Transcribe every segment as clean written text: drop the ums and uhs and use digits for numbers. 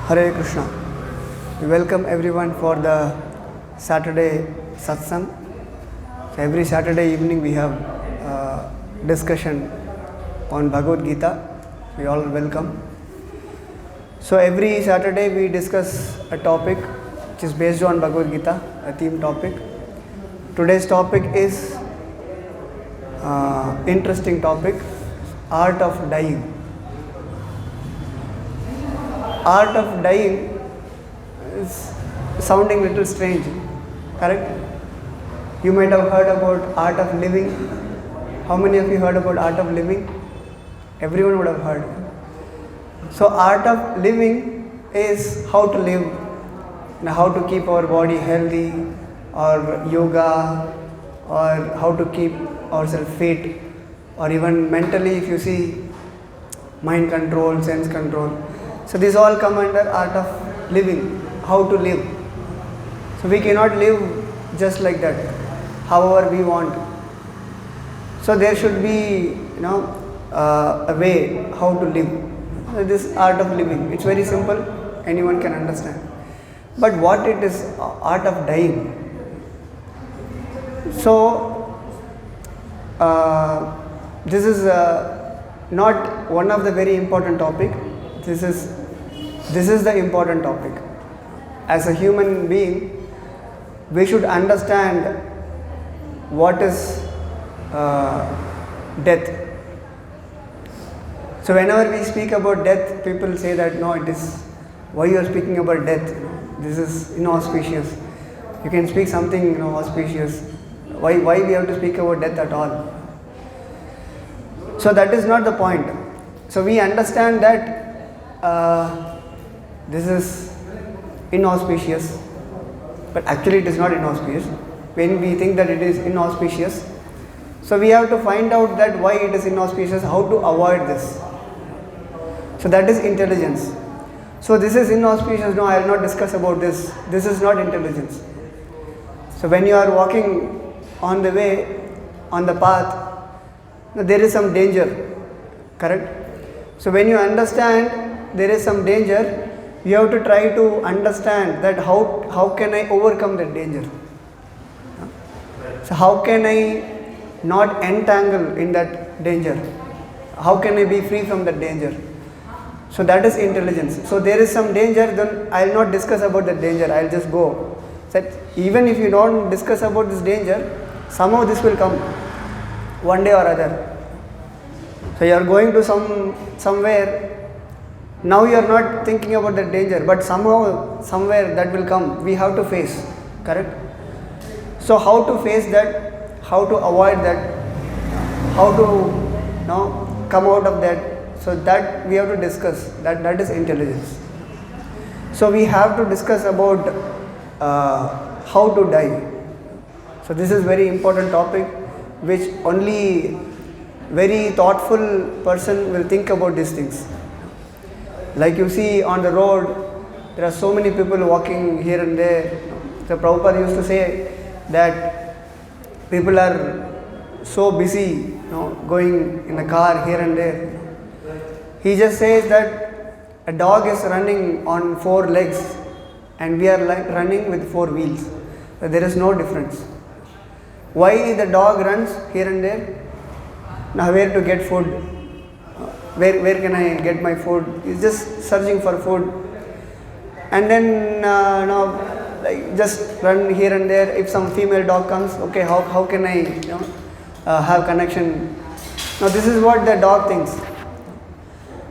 Hare Krishna. We welcome everyone for the Saturday satsang. So every Saturday evening we have discussion on Bhagavad Gita. We all welcome. So every Saturday we discuss a topic which is based on Bhagavad Gita, a theme topic. Today's topic is interesting topic, art of dying. Art of dying is sounding little strange, correct? You might have heard about art of living. How many of you heard about art of living? Everyone would have heard. So art of living is how to live, how to keep our body healthy, or yoga, or how to keep ourselves fit, or even mentally if you see mind control, sense control. So these all come under art of living, how to live. So we cannot live just like that, however we want. So there should be, a way how to live. This art of living, it's very simple, anyone can understand. But what it is, art of dying. So this is not one of the very important topic. This is the important topic. As a human being, we should understand what is death. So whenever we speak about death, people say that no, it is why you are speaking about death. This is inauspicious. You can speak something auspicious. Why we have to speak about death at all? So that is not the point. So we understand that this is inauspicious, but actually it is not inauspicious. When we think that it is inauspicious, so we have to find out that why it is inauspicious, how to avoid this. So that is intelligence. So this is inauspicious, no, I will not discuss about this. This is not intelligence. So when you are walking on the way, on the path, there is some danger, correct? So when you understand there is some danger, you have to try to understand that how can I overcome that danger? So how can I not entangle in that danger? How can I be free from that danger? So that is intelligence. So there is some danger, then I will not discuss about that danger, I will just go. So even if you don't discuss about this danger, somehow this will come one day or other. So you are going to somewhere. Now you are not thinking about the danger, but somehow, somewhere that will come. We have to face, correct? So how to face that, how to avoid that, how to come out of that. So that we have to discuss. That is intelligence. So we have to discuss about how to die. So this is very important topic, which only very thoughtful person will think about these things. Like you see on the road, there are so many people walking here and there. So Prabhupada used to say that people are so busy, going in a car here and there. He just says that a dog is running on 4 legs and we are running with 4 wheels. So there is no difference. Why the dog runs here and there? Now where to get food? Where can I get my food? He's just searching for food. And then just run here and there. If some female dog comes, okay, how can I have connection? Now this is what the dog thinks.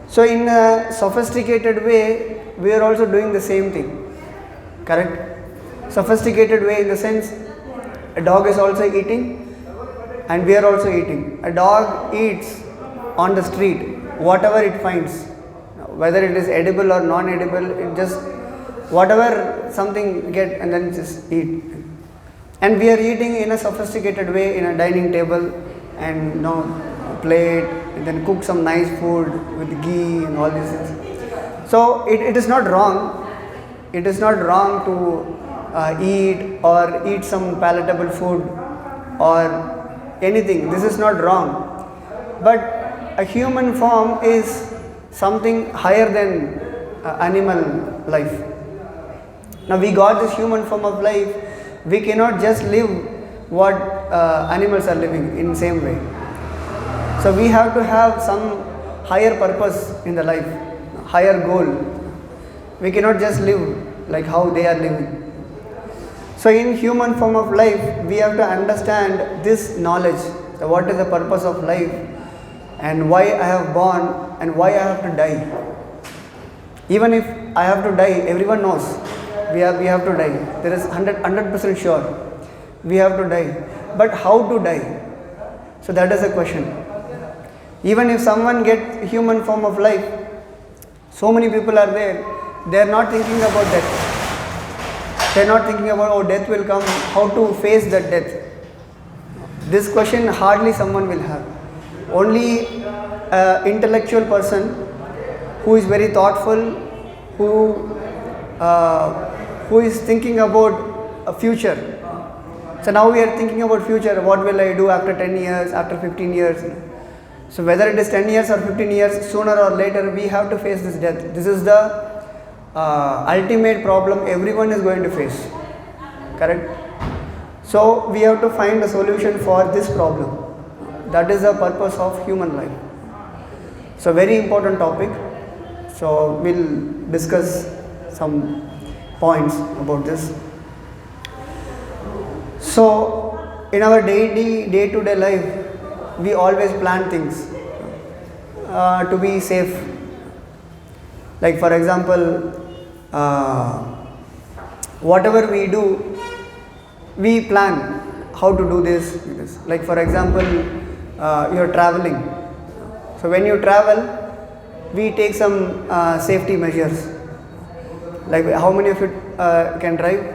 So in a sophisticated way, we are also doing the same thing. Correct? Sophisticated way in the sense, a dog is also eating and we are also eating. A dog eats on the street whatever it finds, whether it is edible or non-edible, it just whatever something get and then just eat. And we are eating in a sophisticated way in a dining table and plate and then cook some nice food with ghee and all these things. So it is not wrong. It is not wrong to eat or eat some palatable food or anything. This is not wrong. But a human form is something higher than animal life. Now we got this human form of life, we cannot just live what animals are living in same way. So we have to have some higher purpose in the life, higher goal. We cannot just live like how they are living. So in human form of life, we have to understand this knowledge, that what is the purpose of life and why I have born and why I have to die. Even if I have to die, everyone knows we have to die. There is 100% sure we have to die. But how to die? So that is the question. Even if someone gets human form of life, so many people are there, they are not thinking about death. They are not thinking about, oh, death will come, how to face that death. This question hardly someone will have. Only intellectual person who is very thoughtful, who is thinking about a future. So now we are thinking about future, what will I do after 10 years, after 15 years. So whether it is 10 years or 15 years, sooner or later we have to face this death. This is the ultimate problem everyone is going to face. Correct? So we have to find a solution for this problem. That is the purpose of human life. So very important topic. So we'll discuss some points about this. So in our day-to-day life, we always plan things to be safe. Like for example, whatever we do, we plan how to do this. Like for example, you are traveling. So when you travel, we take some safety measures. Like how many of you can drive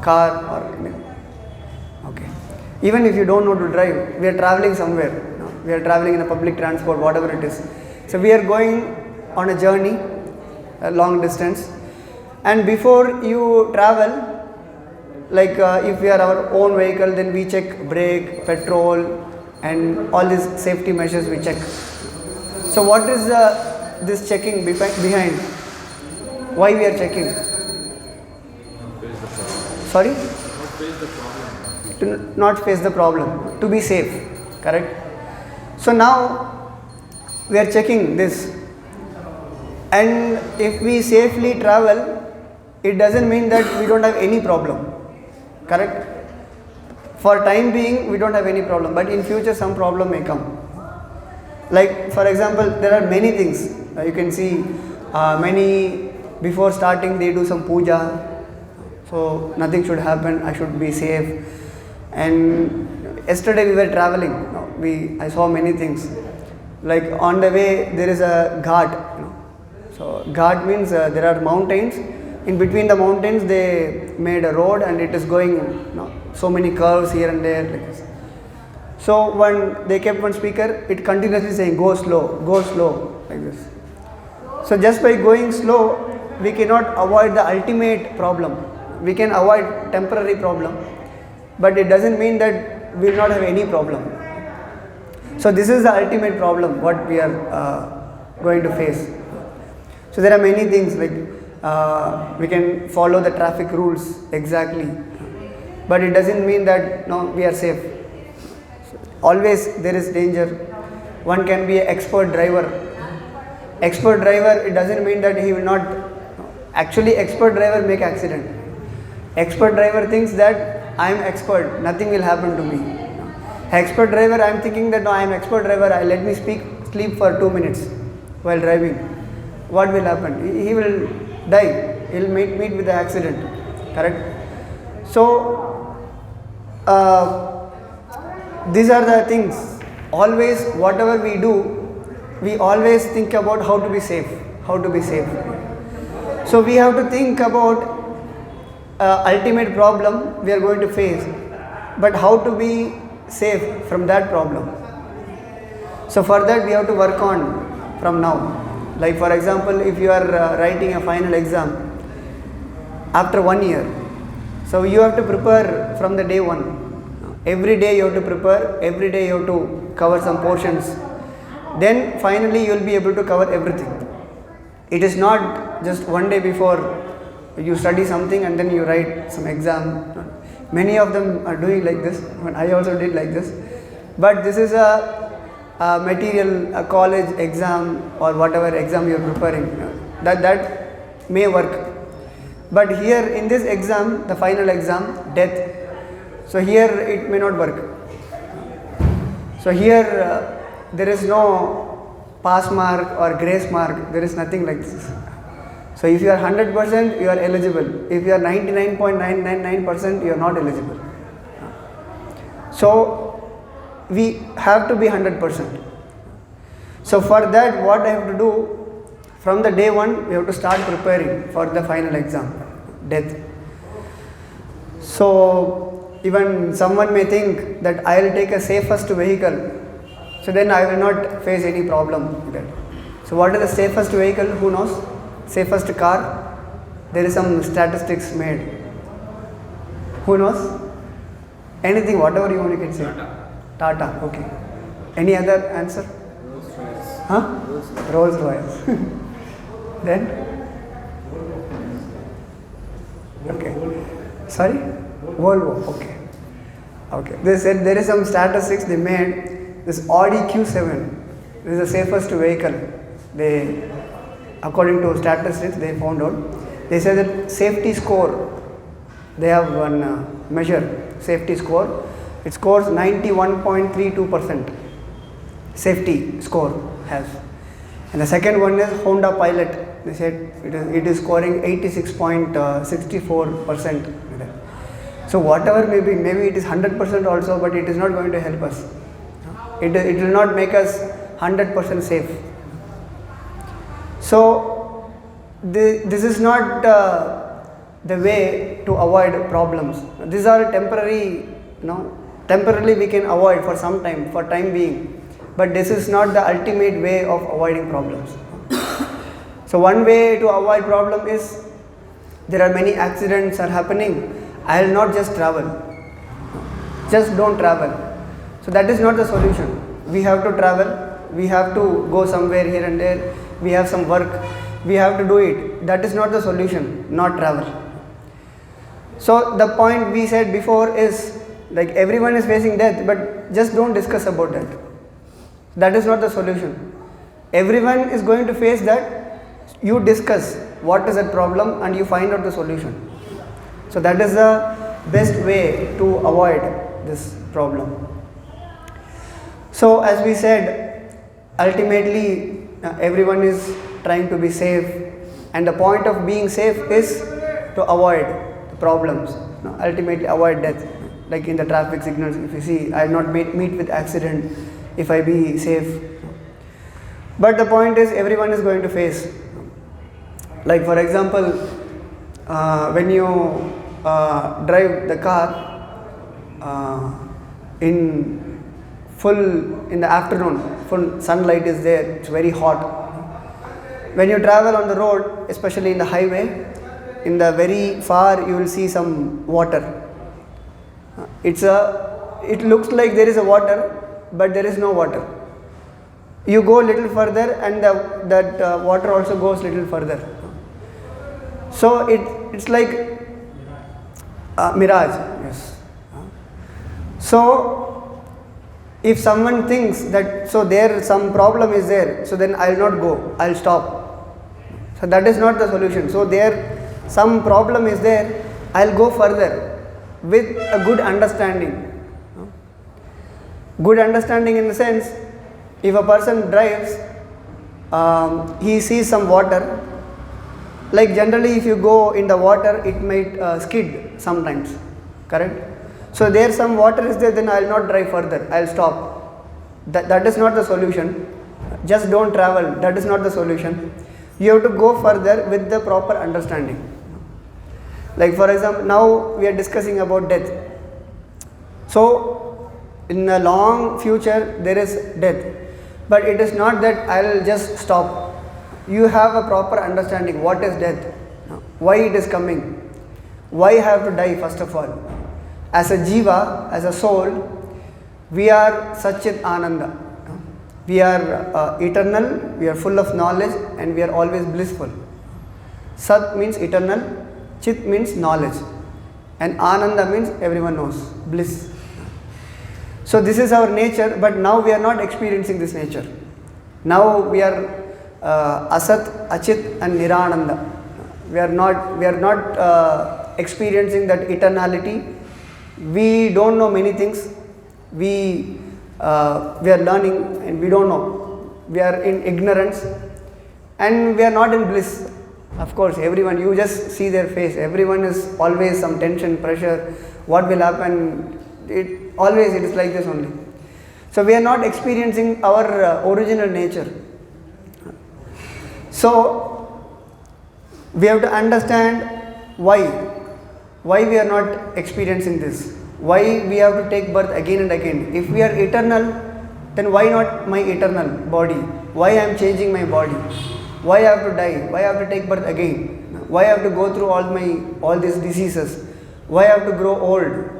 car or okay. Even if you don't know to drive, we are traveling somewhere. We are traveling in a public transport, whatever it is. So we are going on a journey, a long distance. And before you travel, like if we are our own vehicle, then we check brake, petrol, and all these safety measures we check. So what is this checking behind? Why we are checking? Sorry? To not face the problem, to be safe. Correct? So now we are checking this, and if we safely travel, it doesn't mean that we don't have any problem. Correct? For time being, we don't have any problem, but in future some problem may come. Like for example, there are many things you can see. Many before starting they do some puja, so nothing should happen. I should be safe. And yesterday we were traveling. I saw many things. Like on the way there is a ghat. So ghat means there are mountains. In between the mountains they made a road, and it is going so many curves here and there like this. So when they kept one speaker, it continuously saying go slow like this. So just by going slow, we cannot avoid the ultimate problem. We can avoid temporary problem, but it doesn't mean that we will not have any problem. So this is the ultimate problem what we are going to face. So there are many things like we can follow the traffic rules exactly, but it doesn't mean that we are safe. Always there is danger. One can be an expert driver. Expert driver, it doesn't mean that he will not. Actually, expert driver make accident. Expert driver thinks that I am expert, nothing will happen to me. Expert driver, I am thinking that no, I am expert driver, let me sleep for 2 minutes while driving. What will happen? He will die. He will meet with the accident. Correct? So, these are the things. Always, whatever we do, we always think about how to be safe. How to be safe. So we have to think about ultimate problem we are going to face, but how to be safe from that problem. So for that we have to work on from now. Like for example, if you are writing a final exam after 1 year, so you have to prepare from the day one. Every day you have to prepare, every day you have to cover some portions. Then finally you will be able to cover everything. It is not just one day before you study something and then you write some exam. Many of them are doing like this. I also did like this. But this is a material, a college exam or whatever exam you are preparing. That may work. But here in this exam, the final exam, death. So here it may not work. So here there is no pass mark or grace mark. There is nothing like this. So if you are 100%, you are eligible. If you are 99.999%, you are not eligible. So we have to be 100%. So for that, what I have to do, from the day one, we have to start preparing for the final exam, death. So even someone may think that I will take a safest vehicle, so then I will not face any problem with that. So what is the safest vehicle? Who knows? Safest car? There is some statistics made. Who knows? Anything, whatever you want, you can say. Tata. Okay. Any other answer? Rolls-Royce. Huh? Rolls-Royce. Then? Okay. Sorry? Volvo. Okay. Okay. They said there is some statistics they made. This Audi Q7 is the safest vehicle. According to statistics, they found out. They said that safety score, they have one measure, safety score. It scores 91.32%. Safety score has. And the second one is Honda Pilot. They said it is scoring 86.64%. So whatever maybe it is 100% also, but it is not going to help us. It will not make us 100% safe. So this is not the way to avoid problems. These are temporary, temporarily we can avoid for some time, for time being. But this is not the ultimate way of avoiding problems. So one way to avoid problem is, there are many accidents are happening. I will not just travel. Just don't travel. So that is not the solution. We have to travel. We have to go somewhere here and there. We have some work. We have to do it. That is not the solution. Not travel. So the point we said before is, like, everyone is facing death, but just don't discuss about that. That is not the solution. Everyone is going to face that. You discuss what is that problem and you find out the solution. So that is the best way to avoid this problem. So as we said, ultimately everyone is trying to be safe, and the point of being safe is to avoid the problems, ultimately avoid death. Like in the traffic signals, if you see, I will not meet with accident if I be safe. But the point is, everyone is going to face. Like for example, when you drive the car in the afternoon, full sunlight is there, it's very hot. When you travel on the road, especially in the highway, in the very far you will see some water. It looks like there is a water, but there is no water. You go a little further and that water also goes little further. So it's like mirage. Yes. So if someone thinks that there some problem is there, so then I will not go, I will stop. So that is not the solution. So there some problem is there, I will go further with a good understanding. Good understanding in the sense, if a person drives, he sees some water. Like generally if you go in the water, it might skid sometimes, correct? So there some water is there, then I will not drive further, I will stop. That is not the solution. Just don't travel, that is not the solution. You have to go further with the proper understanding. Like for example, now we are discussing about death. So in the long future there is death, but it is not that I will just stop. You have a proper understanding what is death, why it is coming, why I have to die first of all. As a jiva, as a soul, we are Satchit Ananda. We are eternal, we are full of knowledge, and we are always blissful. Sat means eternal, Chit means knowledge, and Ananda means everyone knows, bliss. So this is our nature, but now we are not experiencing this nature. Now we are Asat, Achit and Nirananda. We are not experiencing that eternality. We don't know many things. We are learning and we don't know. We are in ignorance and we are not in bliss. Of course, everyone, you just see their face. Everyone is always some tension, pressure. What will happen? It is like this only. So we are not experiencing our original nature. So we have to understand why we are not experiencing this. Why we have to take birth again and again. If we are eternal, then why not my eternal body? Why I am changing my body? Why I have to die? Why I have to take birth again? Why I have to go through all these diseases? Why I have to grow old?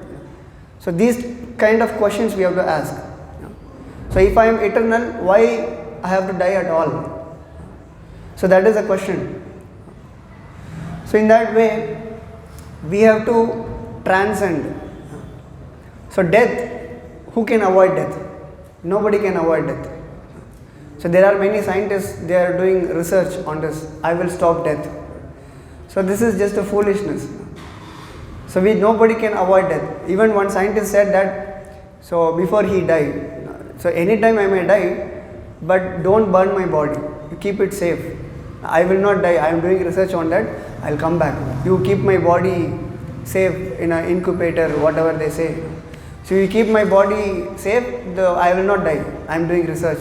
So these kind of questions we have to ask. So if I am eternal, why I have to die at all? So that is a question. So in that way, we have to transcend. So death, who can avoid death? Nobody can avoid death. So there are many scientists, they are doing research on this. I will stop death. So this is just a foolishness. So nobody can avoid death. Even one scientist said that, so before he died, so anytime I may die, but don't burn my body. You keep it safe. I will not die. I am doing research on that. I will come back. You keep my body safe in an incubator, whatever they say. So you keep my body safe, I will not die. I am doing research.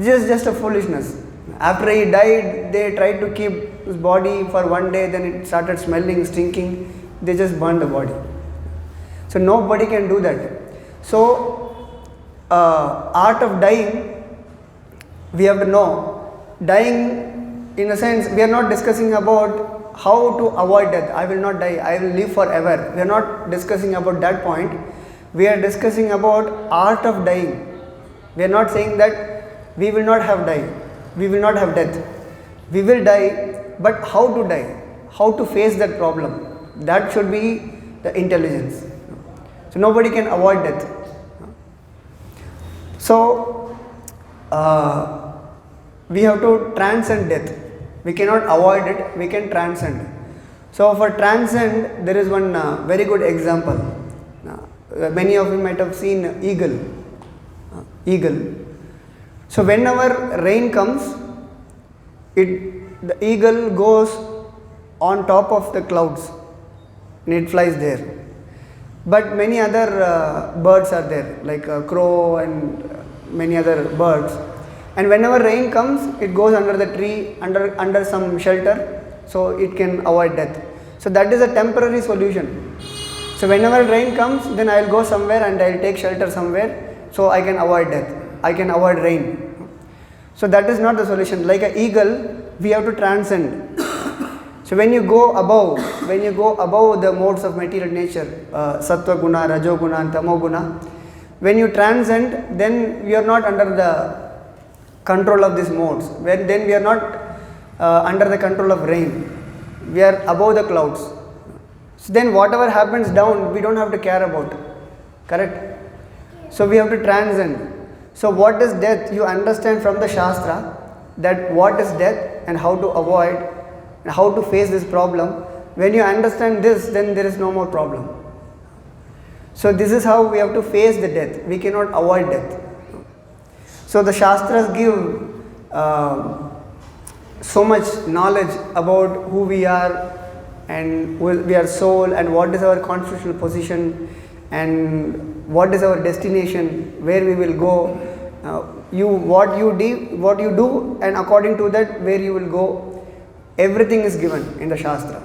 Just a foolishness. After he died, they tried to keep his body for one day, then it started smelling, stinking. They just burned the body. So nobody can do that. So art of dying, we have to know. Dying, in a sense, we are not discussing about how to avoid death. I will not die, I will live forever. We are not discussing about that point. We are discussing about art of dying. We are not saying that we will not have die. We will not have death. We will die, but how to die? How to face that problem? That should be the intelligence. So nobody can avoid death. So we have to transcend death. We cannot avoid it, we can transcend. So for transcend, there is one very good example. Many of you might have seen eagle. So whenever rain comes, the eagle goes on top of the clouds and it flies there. But many other birds are there, like crow and many other birds. And whenever rain comes, it goes under the tree, under some shelter, so it can avoid death. So that is a temporary solution. So whenever rain comes, then I will go somewhere and I will take shelter somewhere, so I can avoid death. I can avoid rain. So that is not the solution. Like an eagle, we have to transcend. So when you go above the modes of material nature, sattva guna, rajo guna and tamo guna, when you transcend, then we are not under the control of these modes. Then we are not under the control of rain. We are above the clouds. So then whatever happens down, we don't have to care about. Correct? So we have to transcend. So what is death? You understand from the Shastra that what is death and how to avoid and how to face this problem. When you understand this, then there is no more problem. So this is how we have to face the death. We cannot avoid death. So the Shastras give so much knowledge about who we are and we are soul and what is our constitutional position and what is our destination, where we will go, what you do, and according to that where you will go. Everything is given in the Shastra.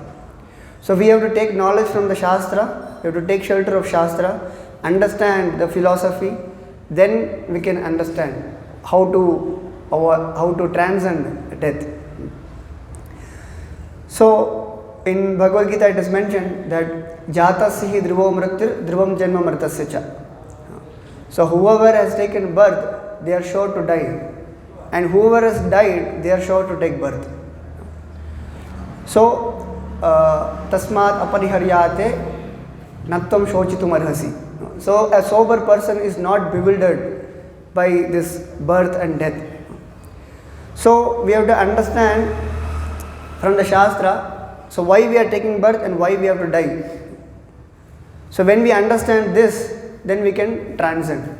So we have to take knowledge from the Shastra, we have to take shelter of Shastra, understand the philosophy, then we can understand how to transcend death. So in Bhagavad Gita it is mentioned that jatasya dhruvo mrityur dhruvam janma mritasya cha. So whoever has taken birth, they are sure to die. And whoever has died, they are sure to take birth. So, tasmat apariharyate nattam shochitum arhasi. So, a sober person is not bewildered by this birth and death. So, we have to understand from the Shastra, so why we are taking birth and why we have to die. So, when we understand this, then we can transcend.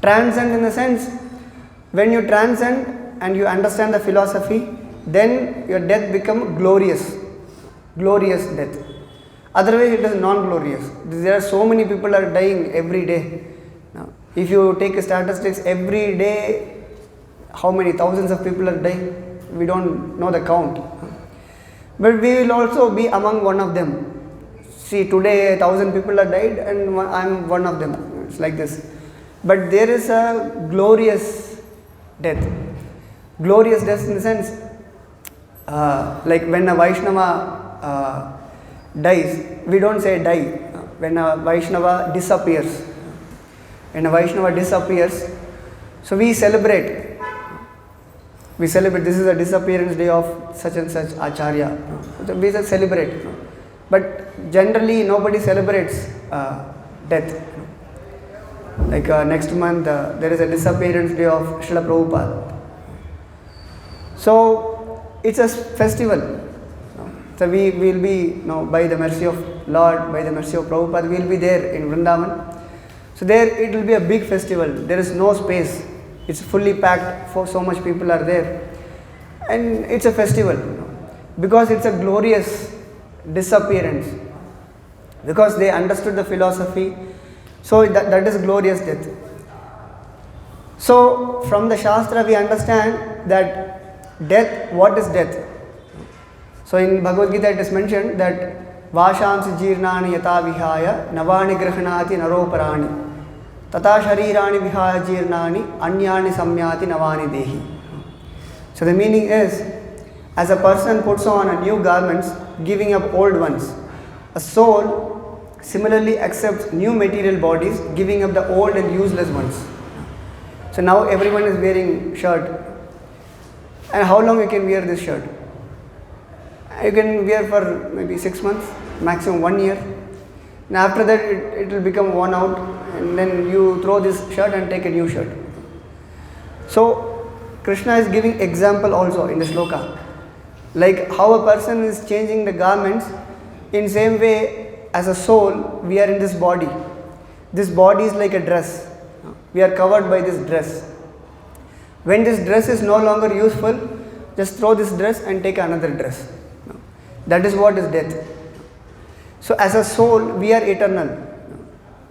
Transcend in the sense, when you transcend and you understand the philosophy, then your death becomes glorious death. Otherwise it is non-glorious. There are so many people are dying every day. Now, if you take statistics, every day how many thousands of people are dying, we don't know the count. But we will also be among one of them. See, today 1,000 people are died and I am one of them. It's like this. But there is a glorious death. Glorious death in the sense, like when a Vaishnava dies, we don't say die. When a Vaishnava disappears, so we celebrate. This is a disappearance day of such and such Acharya. So we just celebrate. But generally nobody celebrates death. Like next month there is a disappearance day of Srila Prabhupada. So it's a festival. So we will be, by the mercy of Lord, by the mercy of Prabhupada, we will be there in Vrindavan. So there it will be a big festival. There is no space. It's fully packed, for so much people are there. And it's a festival because it's a glorious disappearance. Because they understood the philosophy. So that is glorious death. So from the Shastra we understand that death, what is death? So in Bhagavad Gita it is mentioned that Vashamsi jirnani yata vihaya navani grahanati naroparani tata sharirani vihaya jirnani anyani samyati navani dehi. So the meaning is, as a person puts on a new garments, giving up old ones, a soul similarly accepts new material bodies, giving up the old and useless ones. So now everyone is wearing shirt. And how long you can wear this shirt? You can wear for maybe 6 months, maximum 1 year. And after that it will become worn out, and then you throw this shirt and take a new shirt. So Krishna is giving example also in the sloka. Like how a person is changing the garments, in same way as a soul we are in this body. This body is like a dress. We are covered by this dress. When this dress is no longer useful, just throw this dress and take another dress. That is what is death. So as a soul, we are eternal.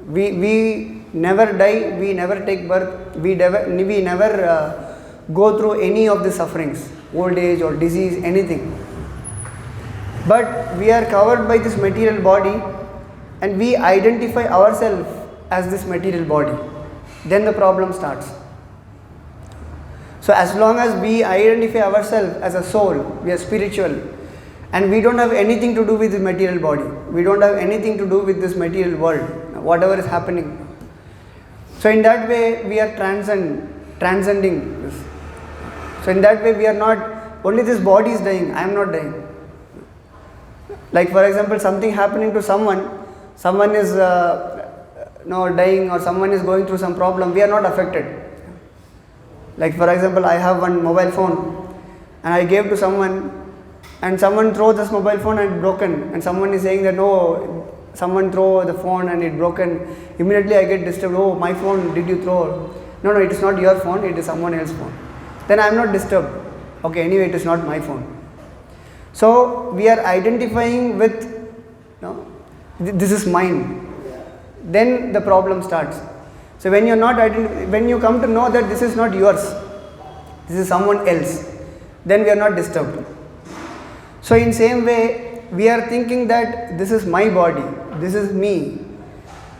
We never die, we never take birth, we never go through any of the sufferings, old age or disease, anything. But we are covered by this material body and we identify ourselves as this material body. Then the problem starts. So as long as we identify ourselves as a soul, we are spiritual, and we don't have anything to do with the material body. We don't have anything to do with this material world, whatever is happening. So in that way we are transcending this. So in that way we are not, only this body is dying, I am not dying. Like for example, something happening to someone is dying, or someone is going through some problem, we are not affected. Like for example, I have one mobile phone and I gave to someone, and someone throws this mobile phone and it's broken, and someone is saying that no, someone throw the phone and it broken. Immediately I get disturbed. Oh, my phone did you throw? No, it is not your phone, it is someone else's phone. Then I am not disturbed. Okay, anyway it is not my phone. So we are identifying with, this is mine. Then the problem starts. So when you come to know that this is not yours, this is someone else, then we are not disturbed. So in same way, we are thinking that this is my body, this is me,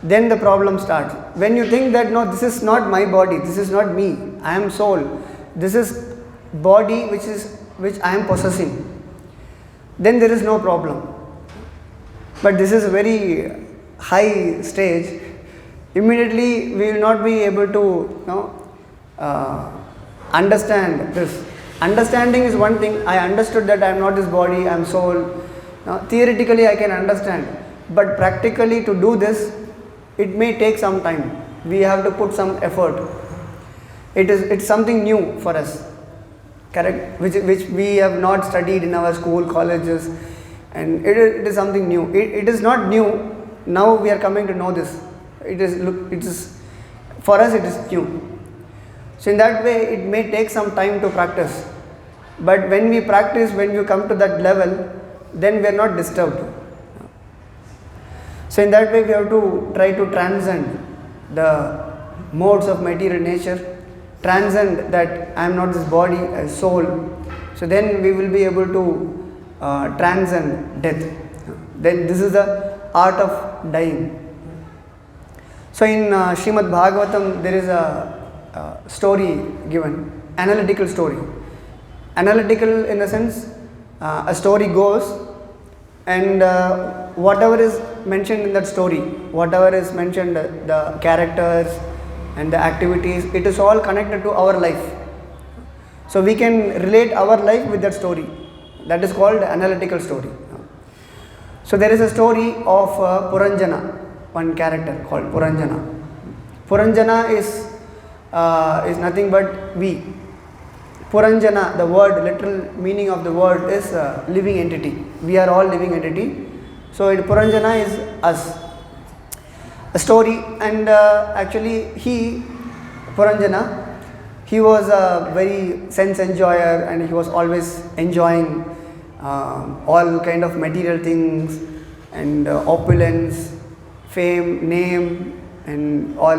then the problem starts. When you think that no, this is not my body, this is not me, I am soul, this is body which I am possessing, then there is no problem. But this is a very high stage. Immediately we will not be able to understand this. Understanding is one thing. I understood that I am not this body, I am soul. Now, theoretically I can understand, but practically to do this, it may take some time. We have to put some effort. It's something new for us, correct? Which we have not studied in our school, colleges, and it is something new. It is not new. Now we are coming to know this. It is for us. It is new. So in that way, it may take some time to practice. But when we practice, when you come to that level, then we are not disturbed. So in that way, we have to try to transcend the modes of material nature, transcend that I am not this body, a soul. So then we will be able to transcend death. Then this is the art of dying. So in Srimad Bhagavatam, there is a story given, analytical story. Analytical in the sense, a story goes, and whatever is mentioned in that story, whatever is mentioned, the characters and the activities, it is all connected to our life. So we can relate our life with that story. That is called analytical story. So there is a story of Puranjana, one character called Puranjana. Puranjana is nothing but we. Puranjana, the word, literal meaning of the word is living entity. We are all living entity. So Puranjana is us. A story, and actually Puranjana, he was a very sense enjoyer, and he was always enjoying all kind of material things and opulence, fame, name, and all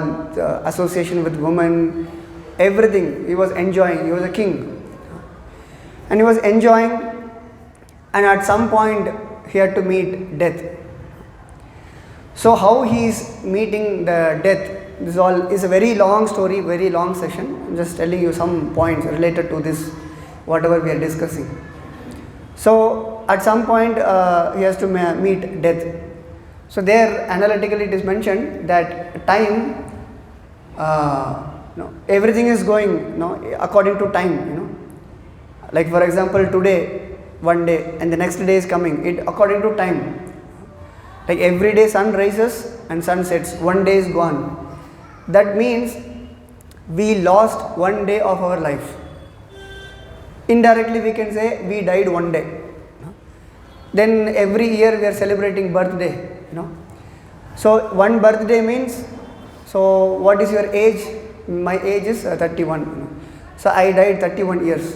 association with women, everything he was enjoying. He was a king, and he was enjoying, and at some point he had to meet death. So how he is meeting the death, this all is a very long story, very long session. I'm just telling you some points related to this, whatever we are discussing. So at some point he has to meet death. So there analytically it is mentioned that time, everything is going according to time. Like for example, today, one day, and the next day is coming. It according to time. Like every day sun rises and sun sets. One day is gone. That means we lost one day of our life. Indirectly we can say we died one day. Then every year we are celebrating birthday. So one birthday means, so what is your age? My age is 31. So I died 31 years.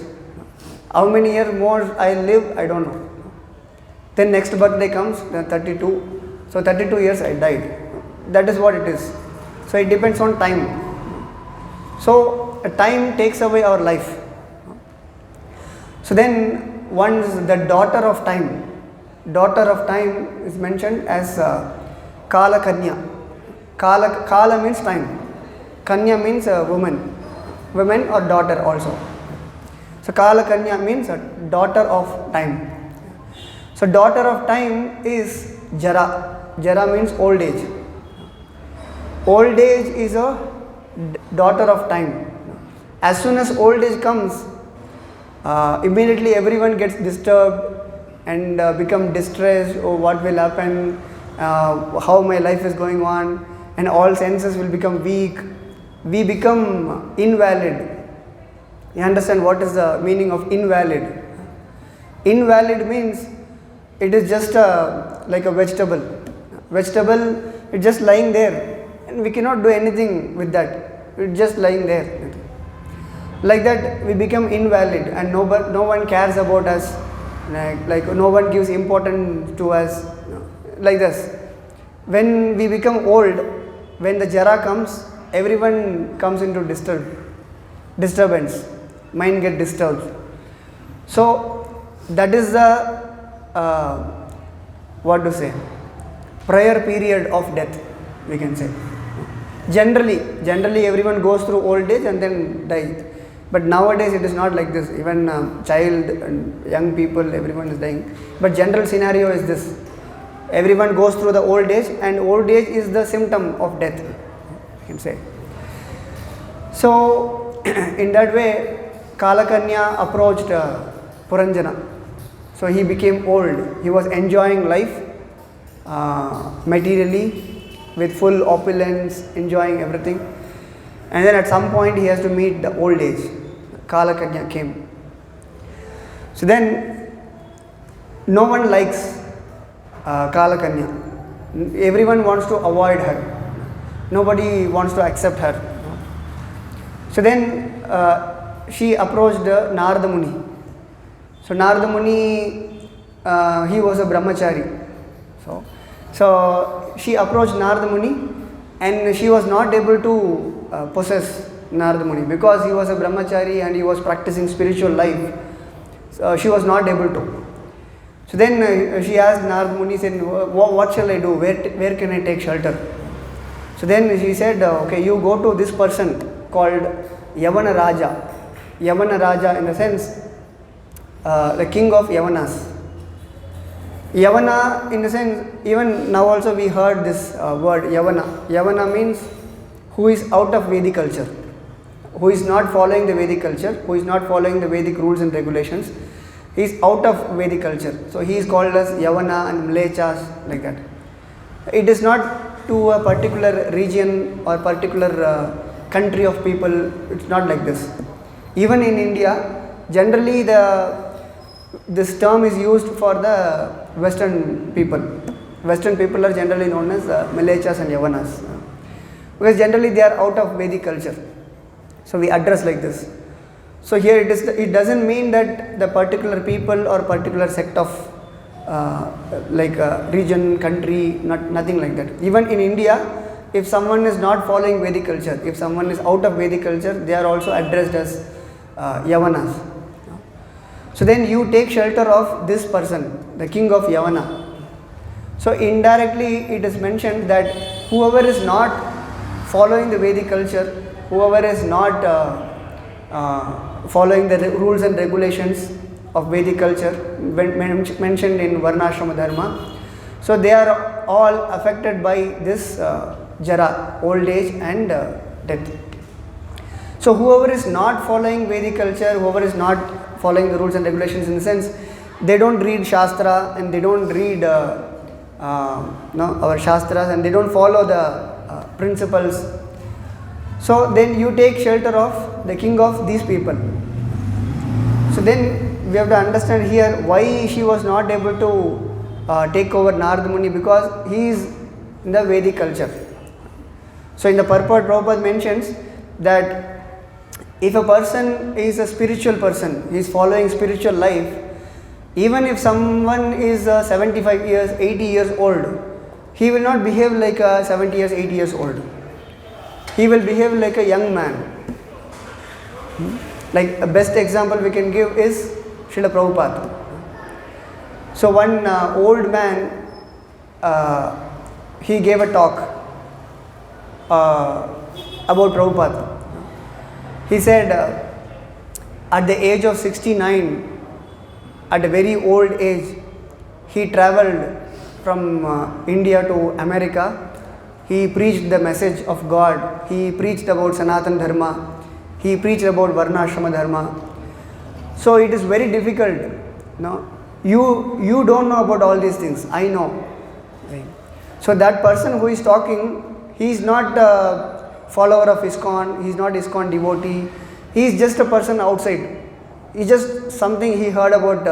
How many years more I live, I don't know. Then next birthday comes, 32. So 32 years I died. That is what it is. So it depends on time. So time takes away our life. So then once the daughter of time is mentioned as Kala Kanya. Kala means time. Kanya means woman or daughter also. So Kala Kanya means a daughter of time. So daughter of time is Jara. Jara means old age. Old age is a daughter of time. As soon as old age comes, immediately everyone gets disturbed and become distressed. Oh, what will happen? How my life is going on, and all senses will become weak. We become invalid. You understand what is the meaning of invalid? Invalid means it is just like a vegetable. Vegetable, it's just lying there, and we cannot do anything with that. It's just lying there. Like that, we become invalid, and no one cares about us. Like no one gives importance to us. Like this. When we become old, when the Jara comes, everyone comes into disturbance. Mind get disturbed. So that is the what to say, prior period of death, we can say. Generally everyone goes through old age and then die. But nowadays it is not like this. Even child and young people, everyone is dying. But general scenario is this. Everyone goes through the old age, and old age is the symptom of death, you can say. So in that way, Kalakanya approached Puranjana. So he became old. He was enjoying life materially with full opulence, enjoying everything. And then at some point he has to meet the old age. Kalakanya came. So then no one likes Kalakanya. Everyone wants to avoid her. Nobody wants to accept her. So then she approached Narada Muni. So Narada Muni, he was a brahmachari. So she approached Narada Muni, and she was not able to possess Narada Muni because he was a brahmachari and he was practicing spiritual life. So she was not able to. So then she asked Narada Muni, said, what shall I do? Where can I take shelter? So then she said, okay, you go to this person called Yavana Raja. Yavana Raja in the sense, the king of Yavanas. Yavana in the sense, even now also we heard this word Yavana. Yavana means who is out of Vedic culture, who is not following the Vedic culture, who is not following the Vedic rules and regulations. He is out of Vedic culture. So he is called as Yavana and Mlechas, like that. It is not to a particular region or particular country of people. It's not like this. Even in India, generally this term is used for the Western people. Western people are generally known as Mlechas and Yavanas, because generally they are out of Vedic culture. So we address like this. So here it doesn't mean that the particular people or particular sect of region, country, nothing like that. Even in India, if someone is not following Vedic culture, if someone is out of Vedic culture, they are also addressed as Yavanas. So then you take shelter of this person, the king of Yavana. So indirectly it is mentioned that whoever is not following the Vedic culture, whoever is not following the rules and regulations of Vedic culture mentioned in Varnashrama Dharma, so they are all affected by this Jara, old age and death. So whoever is not following Vedic culture, whoever is not following the rules and regulations, in the sense they don't read Shastra and they don't read our Shastras, and they don't follow the principles. So then you take shelter of the king of these people. So then we have to understand here why she was not able to take over Narada Muni, because he is in the Vedic culture. So in the purport, Prabhupada mentions that if a person is a spiritual person, he is following spiritual life, even if someone is 75 years, 80 years old, he will not behave like a 70 years, 80 years old. He will behave like a young man. Like a best example we can give is Srila Prabhupada. So one old man, he gave a talk about Prabhupada. He said at the age of 69, at a very old age, he travelled from India to America. He preached the message of God. He preached about Sanatana Dharma. He preached about Varnashrama Dharma. So it is very difficult. No? You don't know about all these things. I know. So that person who is talking, he is not a follower of ISKCON. He is not ISKCON devotee. He is just a person outside. He just something he heard about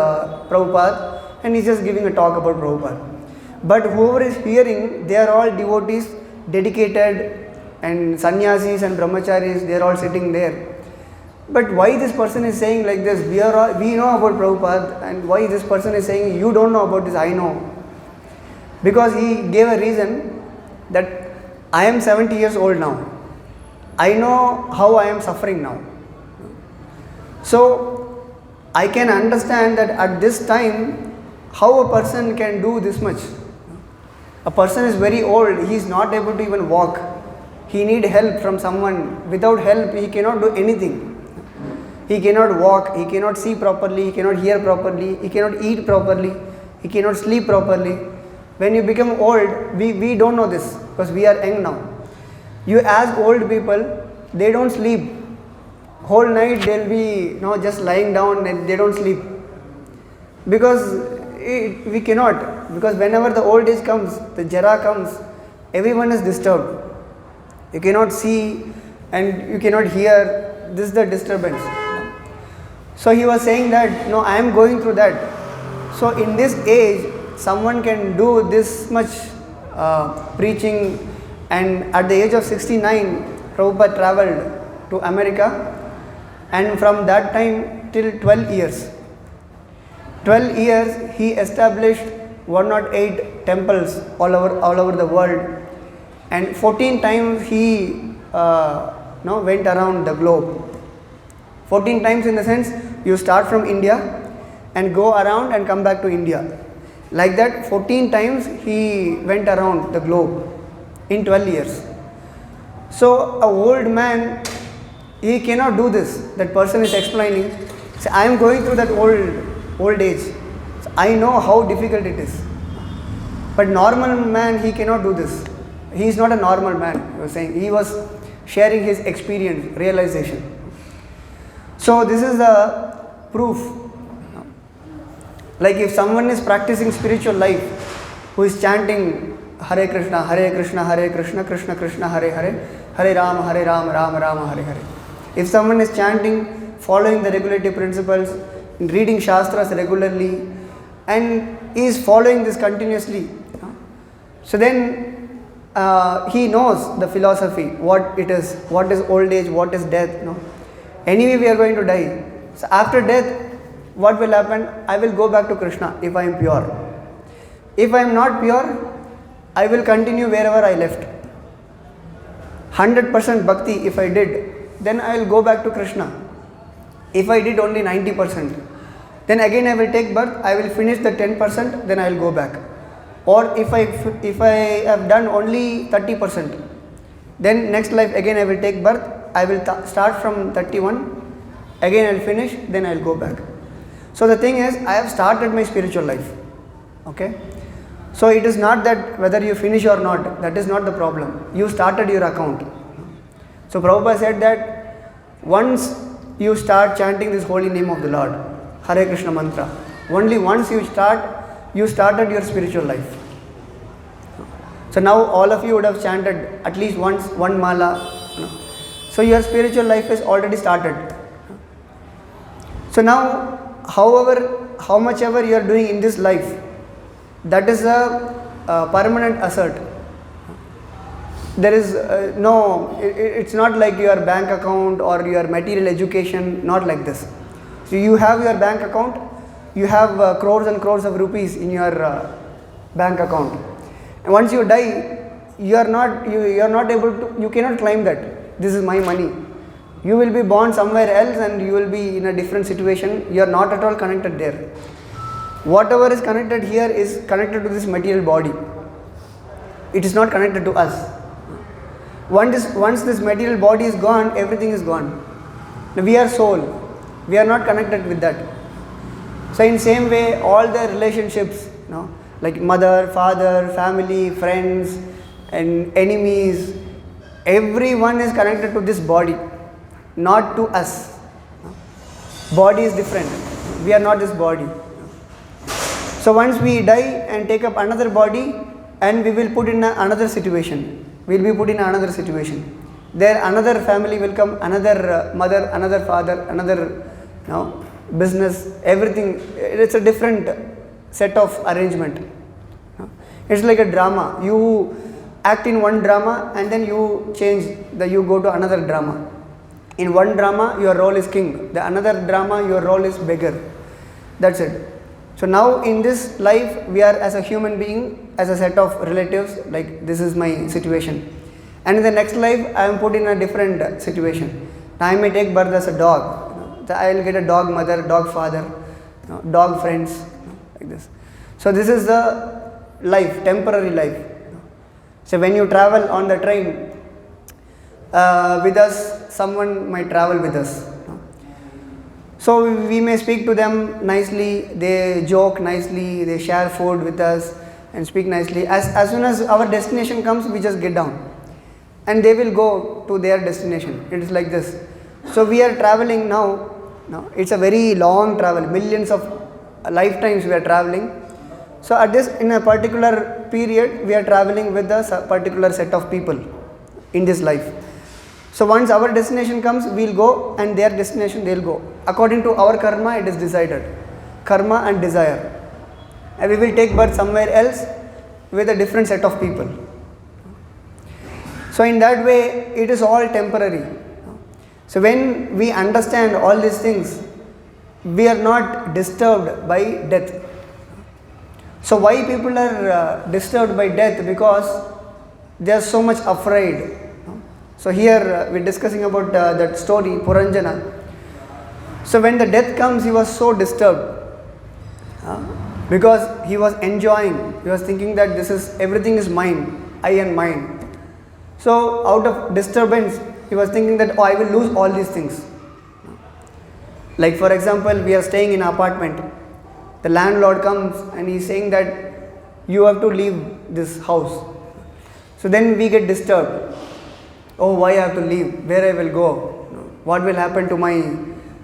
Prabhupada, and he is just giving a talk about Prabhupada. But whoever is hearing, they are all devotees, dedicated, and sannyasis and brahmacharis, they are all sitting there. But why this person is saying like this? We know about Prabhupada, and why this person is saying you don't know about this? I know. Because he gave a reason that I am 70 years old now. I know how I am suffering now. So I can understand that at this time how a person can do this much. A person is very old, he is not able to even walk. He needs help from someone. Without help, he cannot do anything. He cannot walk, he cannot see properly, he cannot hear properly, he cannot eat properly, he cannot sleep properly. When you become old, we don't know this because we are young now. You ask old people, they don't sleep. whole night they'll be just lying down and they don't sleep. Because we cannot, because whenever the old age comes, the jara comes, everyone is disturbed. You cannot see and you cannot hear, this is the disturbance. So he was saying that, no, I am going through that. So in this age, someone can do this much preaching, and at the age of 69, Prabhupada travelled to America, and from that time till 12 years. 12 years he established 108 temples all over the world, and 14 times he went around the globe. 14 times in the sense, you start from India and go around and come back to India. Like that, 14 times he went around the globe in 12 years. So a old man, he cannot do this. That person is explaining, say, I am going through that old age. So I know how difficult it is. But normal man, he cannot do this. He is not a normal man, he was saying. He was sharing his experience, realization. So this is the proof. Like if someone is practicing spiritual life, who is chanting Hare Krishna, Hare Krishna, Hare Krishna, Krishna Krishna, Hare Hare, Hare Rama, Rama Rama, Hare Hare. If someone is chanting, following the regulative principles, reading Shastras regularly, and is following this continuously, so then he knows the philosophy, what it is, what is old age, what is death. Anyway, we are going to die. So after death, what will happen? I will go back to Krishna if I am pure. If I am not pure, I will continue wherever I left. 100% bhakti if I did, then I will go back to Krishna. If I did only 90%, then again I will take birth, I will finish the 10%, then I will go back. Or if I have done only 30%, then next life again I will take birth, I will start from 31, again I will finish, then I will go back. So the thing is, I have started my spiritual life. Okay? So it is not that whether you finish or not, that is not the problem. You started your account. So Prabhupada said that once you start chanting this holy name of the Lord, Hare Krishna mantra, only once you started your spiritual life. So now all of you would have chanted at least once, one mala. So your spiritual life is already started. So now, how much ever you are doing in this life, that is a permanent asset. There is it's not like your bank account or your material education, not like this. So you have your bank account, you have crores and crores of rupees in your bank account. And once you die, you are not able to, you cannot claim that this is my money. You will be born somewhere else and you will be in a different situation. You are not at all connected there. Whatever is connected here is connected to this material body. It is not connected to us. Once this material body is gone, everything is gone. We are soul. We are not connected with that. So in same way, all the relationships, like mother, father, family, friends and enemies, everyone is connected to this body, not to us. Body is different. We are not this body. So once we die and take up another body, and we will put in another situation. We will be put in another situation. There another family will come, another mother, another father, another business, everything. It's a different set of arrangement. It's like a drama. You act in one drama and then you you go to another drama. In one drama, your role is king. The another drama, your role is beggar. That's it. So now in this life, we are as a human being, as a set of relatives, like this is my situation. And in the next life, I am put in a different situation. Now I may take birth as a dog. So I will get a dog mother, dog father, dog friends, like this. So this is the life, temporary life. So when you travel on the train, with us, someone might travel with us. So we may speak to them nicely, they joke nicely, they share food with us and speak nicely. As soon as our destination comes, we just get down and they will go to their destination. It is like this. So we are traveling now. No, it's a very long travel, millions of lifetimes we are traveling. So at this, in a particular period, we are traveling with a particular set of people in this life. So once our destination comes, we'll go, and their destination they'll go. According to our karma, it is decided. Karma and desire. And we will take birth somewhere else with a different set of people. So in that way, it is all temporary. So when we understand all these things, we are not disturbed by death. So why people are disturbed by death? Because they are so much afraid. So here we are discussing about that story, Puranjana. So when the death comes, he was so disturbed because he was enjoying. He was thinking that everything is mine, I and mine. So out of disturbance, he was thinking that I will lose all these things. Like for example, we are staying in an apartment. The landlord comes and he is saying that you have to leave this house. So then we get disturbed. Oh, why I have to leave? Where I will go? What will happen to my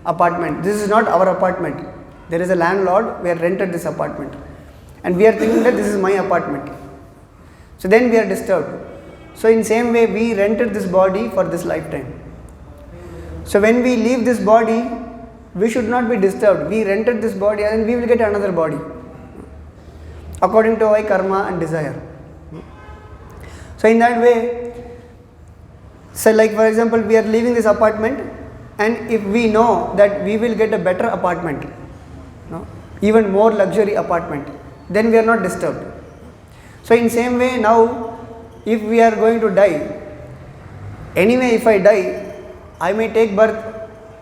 apartment? This is not our apartment. There is a landlord. We have rented this apartment. And we are thinking that this is my apartment. So then we are disturbed. So in same way, we rented this body for this lifetime. So when we leave this body, we should not be disturbed. We rented this body and we will get another body according to our karma and desire. So in that way, so like for example, we are leaving this apartment, and if we know that we will get a better apartment, even more luxury apartment, then we are not disturbed. So in same way, now if we are going to die, anyway if I die, I may take birth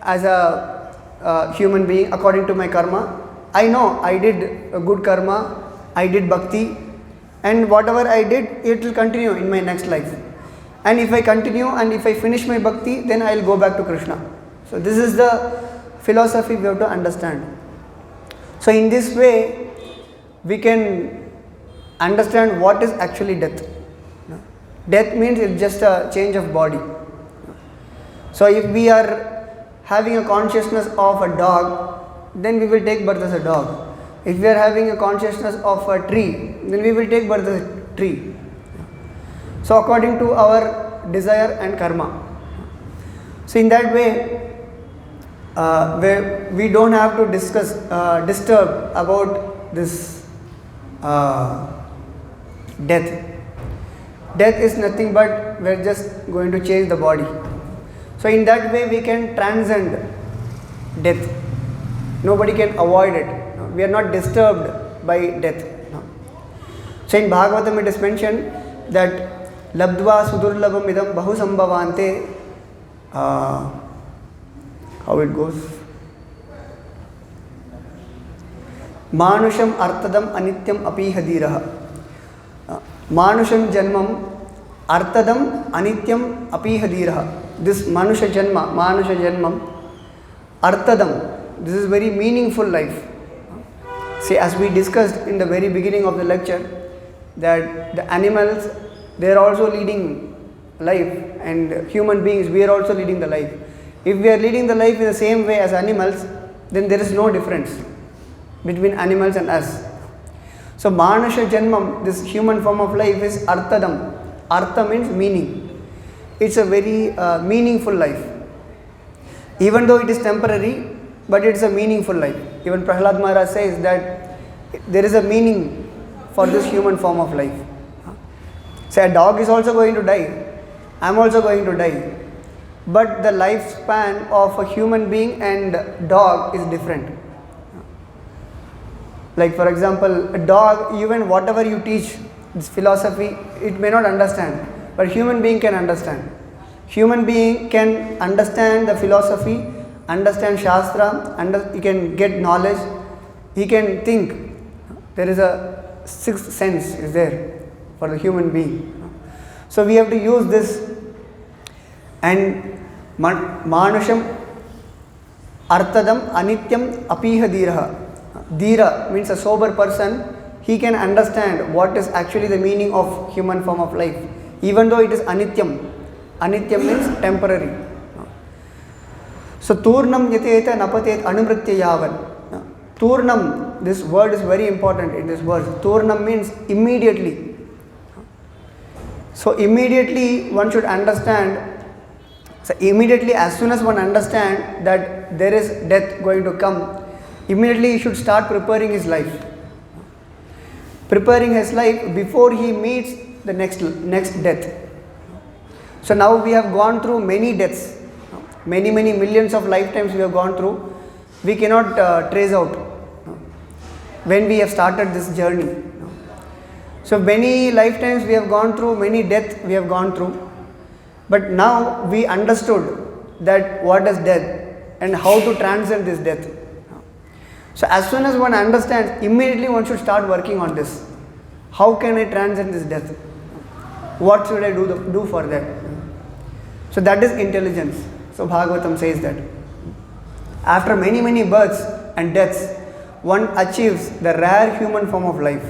as a human being according to my karma. I know I did a good karma, I did bhakti, and whatever I did, it will continue in my next life. And if I continue and if I finish my bhakti, then I will go back to Krishna. So this is the philosophy we have to understand. So in this way, we can understand what is actually death. Death means it's just a change of body. So if we are having a consciousness of a dog, then we will take birth as a dog. If we are having a consciousness of a tree, then we will take birth as a tree. So according to our desire and karma. So in that way, where we don't have to disturb about this death. Death is nothing but we are just going to change the body. So in that way we can transcend death. Nobody can avoid it. We are not disturbed by death. So in Bhagavatam it is mentioned that labdva sudurlabam idam bahu sambhavante. How it goes? Manusham artadam anityam apihadiraha. Manusham janmam artadam anityam apihadiraha. This manusha janmam artadam. This is very meaningful life. See, as we discussed in the very beginning of the lecture, that the animals, they are also leading life, and human beings, we are also leading the life. If we are leading the life in the same way as animals, then there is no difference between animals and us. So Manusha Janmam, this human form of life, is Artadam. Artha means meaning. It's a very meaningful life. Even though it is temporary, but it's a meaningful life. Even Prahlad Maharaj says that there is a meaning for this human form of life. Say a dog is also going to die. I am also going to die. But the lifespan of a human being and dog is different. Like for example, a dog, even whatever you teach, this philosophy, it may not understand. But human being can understand. Human being can understand the philosophy, understand Shastra, he can get knowledge, he can think. There is a sixth sense is there for the human being. So we have to use this. And Manusham Artadam Anityam Apihadiraha. Dhira means a sober person. He can understand what is actually the meaning of human form of life, even though it is Anityam. Anityam means temporary. So Turnam yateta napatet anumritya yavan. Turnam, this word is very important in this verse. Turnam means immediately. So immediately one should understand. So immediately, as soon as one understands that there is death going to come, immediately he should start preparing his life. Preparing his life before he meets the next death. So now we have gone through many deaths, many millions of lifetimes we have gone through. We cannot trace out when we have started this journey. So many lifetimes we have gone through, many deaths we have gone through. But now we understood that what is death and how to transcend this death. So as soon as one understands, immediately one should start working on this. How can I transcend this death? What should I do for that? So that is intelligence. So Bhagavatam says that after many births and deaths, one achieves the rare human form of life,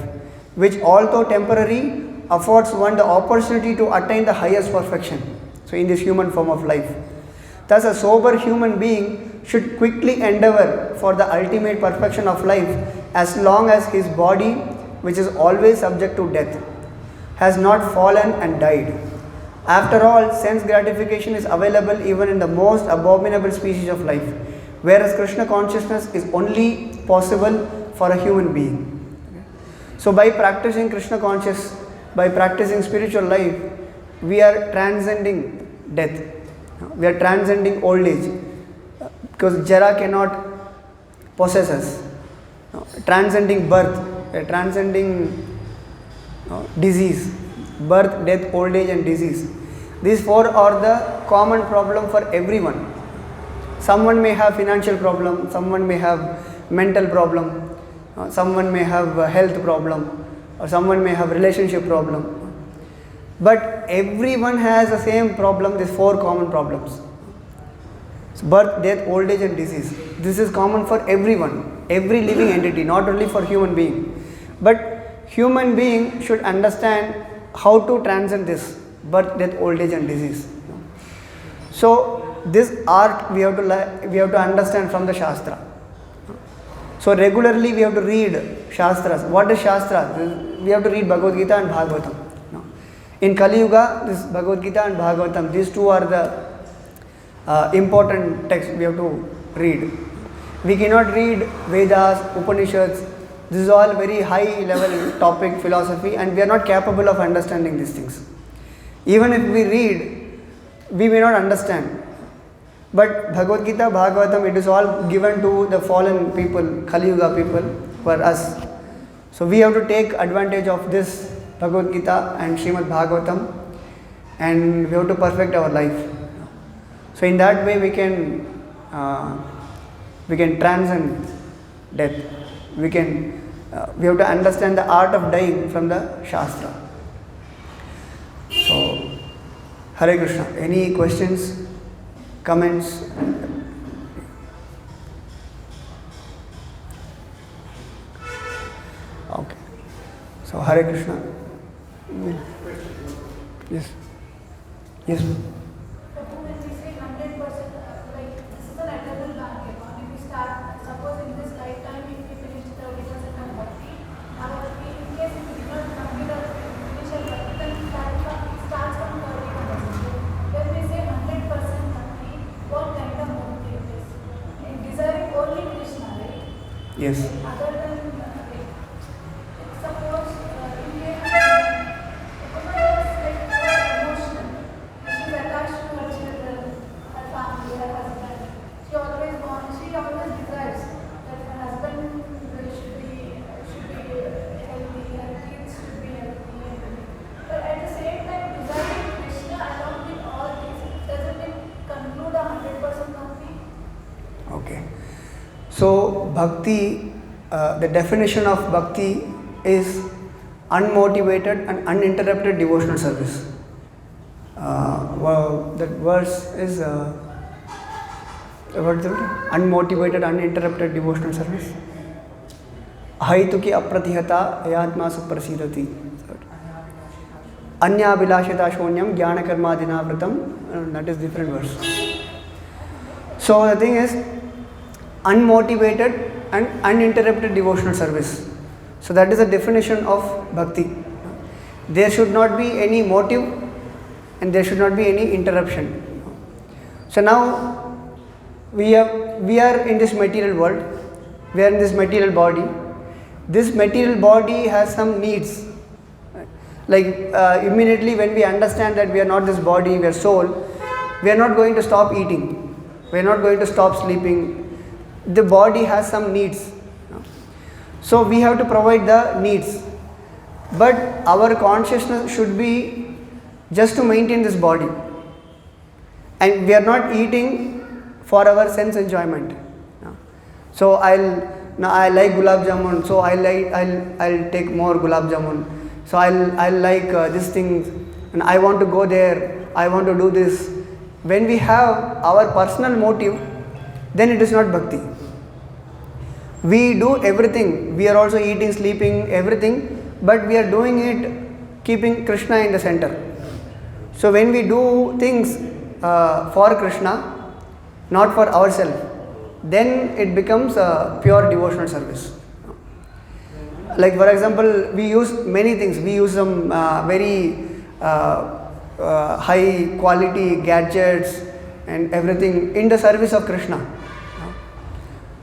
which although temporary, affords one the opportunity to attain the highest perfection. So in this human form of life. Thus a sober human being should quickly endeavor for the ultimate perfection of life as long as his body, which is always subject to death, has not fallen and died. After all, sense gratification is available even in the most abominable species of life, whereas Krishna consciousness is only possible for a human being. So by practicing Krishna conscious, by practicing spiritual life, we are transcending death. We are transcending old age, because Jara cannot possess us. Transcending birth, transcending disease, birth, death, old age and disease. These four are the common problem for everyone. Someone may have financial problem, someone may have mental problem, someone may have a health problem, or someone may have relationship problem. But everyone has the same problem, these four common problems. So birth, death, old age and disease. This is common for everyone, every living entity, not only for human being. But human being should understand how to transcend this birth, death, old age and disease. So this art we have to understand from the Shastra. So regularly we have to read Shastras. What is Shastra? We have to read Bhagavad Gita and Bhagavatam. In Kali Yuga, this Bhagavad Gita and Bhagavatam, these two are the important texts we have to read. We cannot read Vedas, Upanishads. This is all very high level topic, philosophy, and we are not capable of understanding these things. Even if we read, we may not understand. But Bhagavad Gita, Bhagavatam, it is all given to the fallen people, Kali Yuga people, for us. So we have to take advantage of this Bhagavad Gita and Srimad Bhagavatam, and we have to perfect our life. So in that way we can transcend death. We have to understand the art of dying from the Shastra. So Hare Krishna. Any questions, comments? Okay. So Hare Krishna. Yes. Yes. When we say 100%, like this is an eternal blanket. If we start, suppose in this lifetime, if we finish 30% of bhakti, in case if we did not complete or finish our bhakti, then it starts from 30%. When we say 100% bhakti, what kind of bhakti it is? In desiring only Krishna, right? Yes. Other than, suppose in case emotional, she's attached to her children, her family, her husband. She always desires that her husband should be healthy, her kids should be healthy. But at the same time, desiring Krishna along with all these, doesn't it conclude 100% bhakti? Okay. So bhakti, the definition of bhakti is unmotivated and uninterrupted devotional service. That verse is what is it? Unmotivated, uninterrupted devotional service. Haituki apratihata ayatma suprasidati. Anya abhilashita shonyam jnana karmadina vratam. That is different verse. So the thing is, unmotivated and uninterrupted devotional service. So that is the definition of bhakti. There should not be any motive and there should not be any interruption. So now we are in this material world, we are in this material body. This material body has some needs. Like immediately when we understand that we are not this body, we are soul, we are not going to stop eating, we are not going to stop sleeping. The body has some needs. So we have to provide the needs. But our consciousness should be just to maintain this body. And we are not eating for our sense enjoyment. So I like gulab jamun, so I'll take more gulab jamun. So I'll like this thing, and I want to go there, I want to do this. When we have our personal motive, then it is not bhakti. We do everything, we are also eating, sleeping, everything, but we are doing it keeping Krishna in the center. So when we do things for Krishna, not for ourselves, then it becomes a pure devotional service. Like for example, we use many things. We use some very high quality gadgets and everything in the service of Krishna.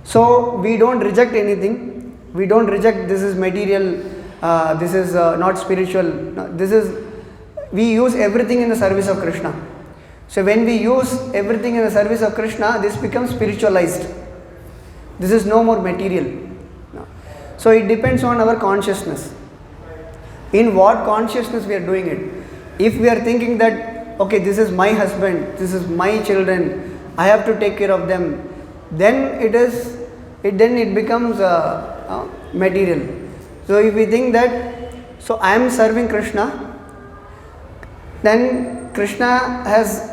So we don't reject anything. We don't reject this is material, this is not spiritual. We use everything in the service of Krishna. So when we use everything in the service of Krishna, this becomes spiritualized. This is no more material. So it depends on our consciousness. In what consciousness we are doing it. If we are thinking that, okay, this is my husband, this is my children, I have to take care of them, then it becomes material. So if we think that, so I am serving Krishna, then Krishna has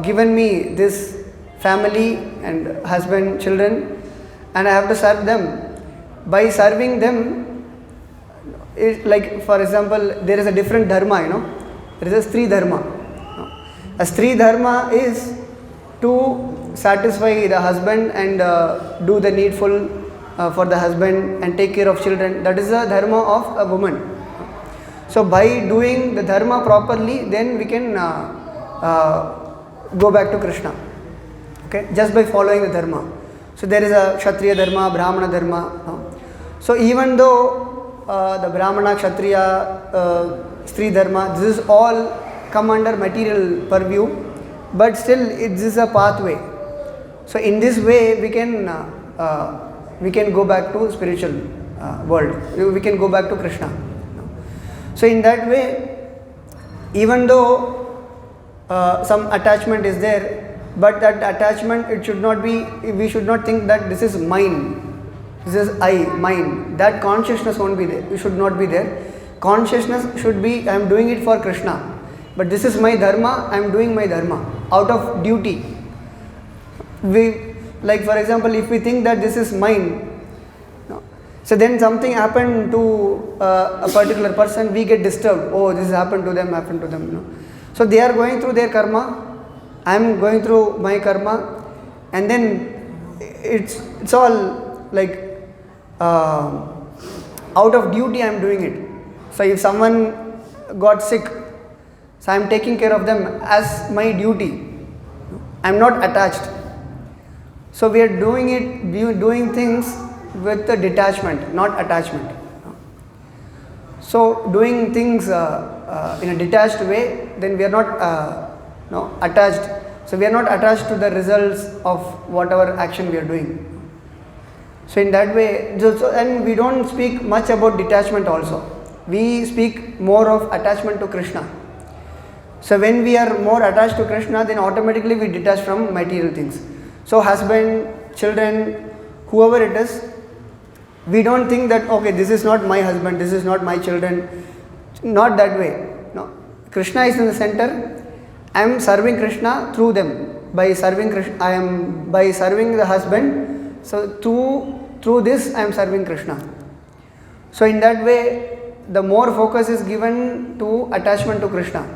given me this family and husband, children, and I have to serve them. By serving them, like for example, there is a different dharma, there is a Stri dharma. A Stri dharma is to satisfy the husband and do the needful for the husband and take care of children. That is the dharma of a woman. So by doing the dharma properly, then we can go back to Krishna. Okay, just by following the dharma. So there is a Kshatriya dharma, Brahmana dharma. So even though the Brahmana, Kshatriya, Stri dharma, this is all come under material purview, but still this is a pathway. So in this way we can go back to spiritual world. We can go back to Krishna. So in that way, even though some attachment is there, but that attachment, it should not be, we should not think that this is mine, this is I, mine. That consciousness won't be there, it should not be there. Consciousness should be, I am doing it for Krishna, but this is my dharma, I am doing my dharma out of duty. We, like for example, if we think that this is mine, so then something happened to a particular person, we get disturbed. Oh, this happened to them, So they are going through their karma, I am going through my karma, and then it's all like out of duty I am doing it. So if someone got sick, so I am taking care of them as my duty. I am not attached. So we are doing things with the detachment, not attachment. So doing things in a detached way, then we are not attached. So we are not attached to the results of whatever action we are doing. So in that way, and we don't speak much about detachment also. We speak more of attachment to Krishna. So when we are more attached to Krishna, then automatically we detach from material things. So husband, children, whoever it is, we don't think that, okay, this is not my husband, this is not my children. Not that way. No. Krishna is in the center. I am serving Krishna through them. By serving Krishna, by serving the husband. So through this I am serving Krishna. So in that way, the more focus is given to attachment to Krishna.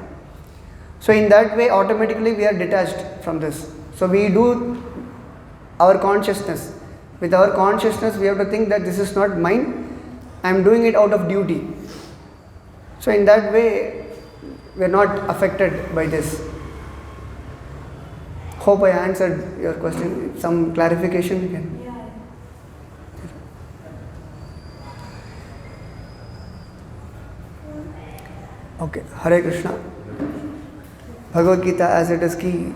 So in that way, automatically we are detached from this. So we do our consciousness. With our consciousness, we have to think that this is not mine, I am doing it out of duty. So in that way, we are not affected by this. Hope I answered your question. Some clarification you can. Yeah. Okay, Hare Krishna. Bhagavad Gita as it is ki